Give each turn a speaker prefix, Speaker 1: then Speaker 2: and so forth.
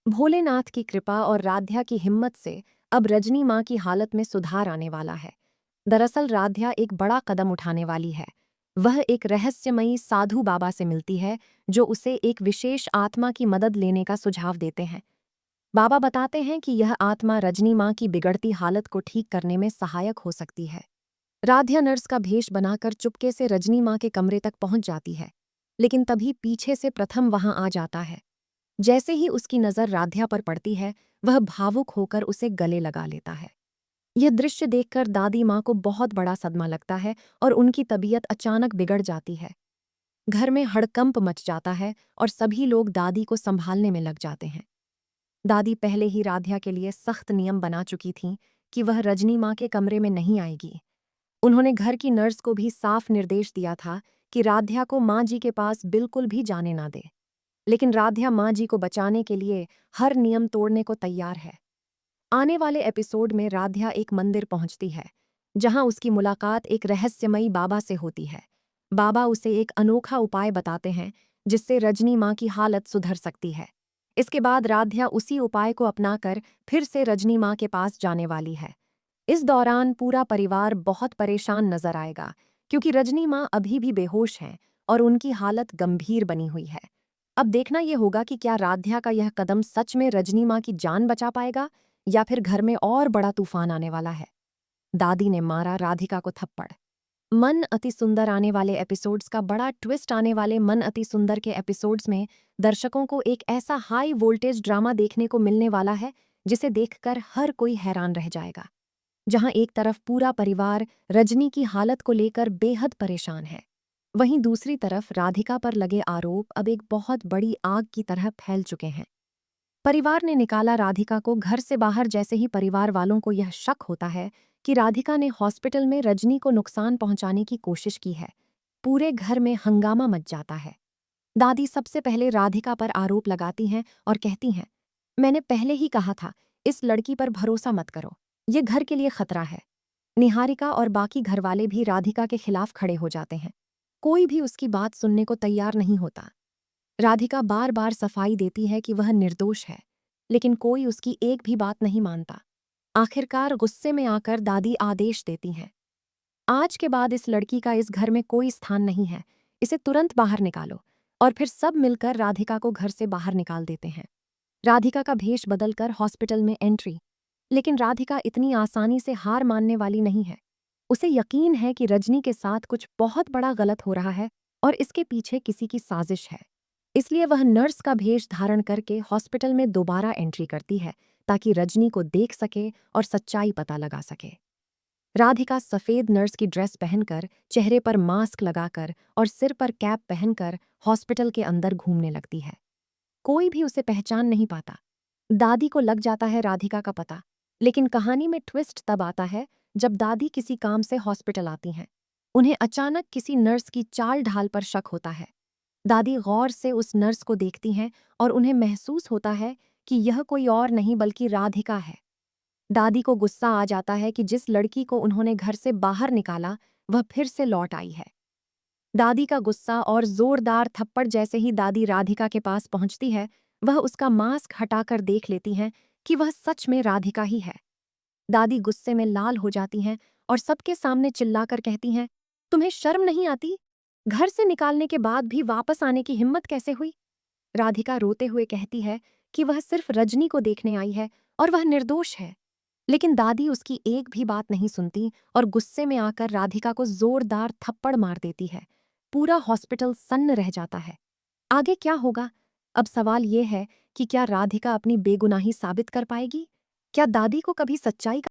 Speaker 1: भोलेनाथ की कृपा और राध्या की हिम्मत से अब रजनी माँ की हालत में सुधार आने वाला है। दरअसल राध्या एक बड़ा कदम उठाने वाली है। वह एक रहस्यमयी साधु बाबा से मिलती है जो उसे एक विशेष आत्मा की मदद लेने का सुझाव देते हैं। बाबा बताते हैं कि यह आत्मा रजनी माँ की बिगड़ती हालत को ठीक करने में सहायक हो सकती है। राध्या नर्स का भेष बनाकर चुपके से रजनी माँ के कमरे तक पहुंच जाती है, लेकिन तभी पीछे से प्रथम वहां आ जाता है। जैसे ही उसकी नज़र राध्या पर पड़ती है, वह भावुक होकर उसे गले लगा लेता है। यह दृश्य देखकर दादी माँ को बहुत बड़ा सदमा लगता है और उनकी तबीयत अचानक बिगड़ जाती है। घर में हड़कंप मच जाता है और सभी लोग दादी को संभालने में लग जाते हैं। दादी पहले ही राध्या के लिए सख्त नियम बना चुकी थीं कि वह रजनी माँ के कमरे में नहीं आएगी। उन्होंने घर की नर्स को भी साफ निर्देश दिया था कि राध्या को माँ जी के पास बिल्कुल भी जाने ना दे। लेकिन राध्या माँ जी को बचाने के लिए हर नियम तोड़ने को तैयार है। आने वाले एपिसोड में राध्या एक मंदिर पहुंचती है, जहां उसकी मुलाकात एक रहस्यमयी बाबा से होती है। बाबा उसे एक अनोखा उपाय बताते हैं जिससे रजनी माँ की हालत सुधर सकती है। इसके बाद राध्या उसी उपाय को अपनाकर फिर से रजनी माँ के पास जाने वाली है। इस दौरान पूरा परिवार बहुत परेशान नजर आएगा, क्योंकि रजनी माँ अभी भी बेहोश हैं और उनकी हालत गंभीर बनी हुई है। अब देखना यह होगा कि क्या राध्या का यह कदम सच में रजनी माँ की जान बचा पाएगा या फिर घर में और बड़ा तूफान आने वाला है। दादी ने मारा राधिका को थप्पड़। मन अति सुंदर आने वाले एपिसोड्स का बड़ा ट्विस्ट आने वाले मन अति सुंदर के एपिसोड्स में दर्शकों को एक ऐसा हाई वोल्टेज ड्रामा देखने को मिलने वाला है जिसे देखकर हर कोई हैरान रह जाएगा। जहां एक तरफ पूरा परिवार रजनी की हालत को लेकर बेहद परेशान है, वहीं दूसरी तरफ राधिका पर लगे आरोप अब एक बहुत बड़ी आग की तरह फैल चुके हैं। परिवार ने निकाला राधिका को घर से बाहर जैसे ही परिवार वालों को यह शक होता है कि राधिका ने हॉस्पिटल में रजनी को नुकसान पहुंचाने की कोशिश की है, पूरे घर में हंगामा मच जाता है। दादी सबसे पहले राधिका पर आरोप लगाती हैं और कहती हैं, मैंने पहले ही कहा था, इस लड़की पर भरोसा मत करो, ये घर के लिए खतरा है। निहारिका और बाकी घरवाले भी राधिका के खिलाफ खड़े हो जाते हैं। कोई भी उसकी बात सुनने को तैयार नहीं होता। राधिका बार बार सफाई देती है कि वह निर्दोष है, लेकिन कोई उसकी एक भी बात नहीं मानता। आखिरकार गुस्से में आकर दादी आदेश देती हैं, आज के बाद इस लड़की का इस घर में कोई स्थान नहीं है, इसे तुरंत बाहर निकालो। और फिर सब मिलकर राधिका को घर से बाहर निकाल देते हैं। राधिका का भेष बदलकर हॉस्पिटल में एंट्री। लेकिन राधिका इतनी आसानी से हार मानने वाली नहीं है। उसे यकीन है कि रजनी के साथ कुछ बहुत बड़ा गलत हो रहा है और इसके पीछे किसी की साजिश है। इसलिए वह नर्स का भेष धारण करके हॉस्पिटल में दोबारा एंट्री करती है, ताकि रजनी को देख सके और सच्चाई पता लगा सके। राधिका सफेद नर्स की ड्रेस पहनकर, चेहरे पर मास्क लगाकर और सिर पर कैप पहनकर हॉस्पिटल के अंदर घूमने लगती है। कोई भी उसे पहचान नहीं पाता। दादी को लग जाता है राधिका का पता, लेकिन कहानी में ट्विस्ट तब आता है जब दादी किसी काम से हॉस्पिटल आती हैं। उन्हें अचानक किसी नर्स की चाल ढाल पर शक होता है। दादी गौर से उस नर्स को देखती हैं और उन्हें महसूस होता है कि यह कोई और नहीं बल्कि राधिका है। दादी को गुस्सा आ जाता है कि जिस लड़की को उन्होंने घर से बाहर निकाला, वह फिर से लौट आई है। दादी का गुस्सा और जोरदार थप्पड़ जैसे ही दादी राधिका के पास पहुंचती है, वह उसका मास्क हटाकर देख लेती हैं कि वह सच में राधिका ही है। दादी गुस्से में लाल हो जाती हैं और सबके सामने चिल्लाकर कहती हैं, तुम्हें शर्म नहीं आती? घर से निकालने के बाद भी वापस आने की हिम्मत कैसे हुई? राधिका रोते हुए कहती है कि वह सिर्फ रजनी को देखने आई है और वह निर्दोष है। लेकिन दादी उसकी एक भी बात नहीं सुनती और गुस्से में आकर राधिका को जोरदार थप्पड़ मार देती है। पूरा हॉस्पिटल सन्न रह जाता है। आगे क्या होगा? अब सवाल ये है कि क्या राधिका अपनी बेगुनाही साबित कर पाएगी? क्या दादी को कभी सच्चाई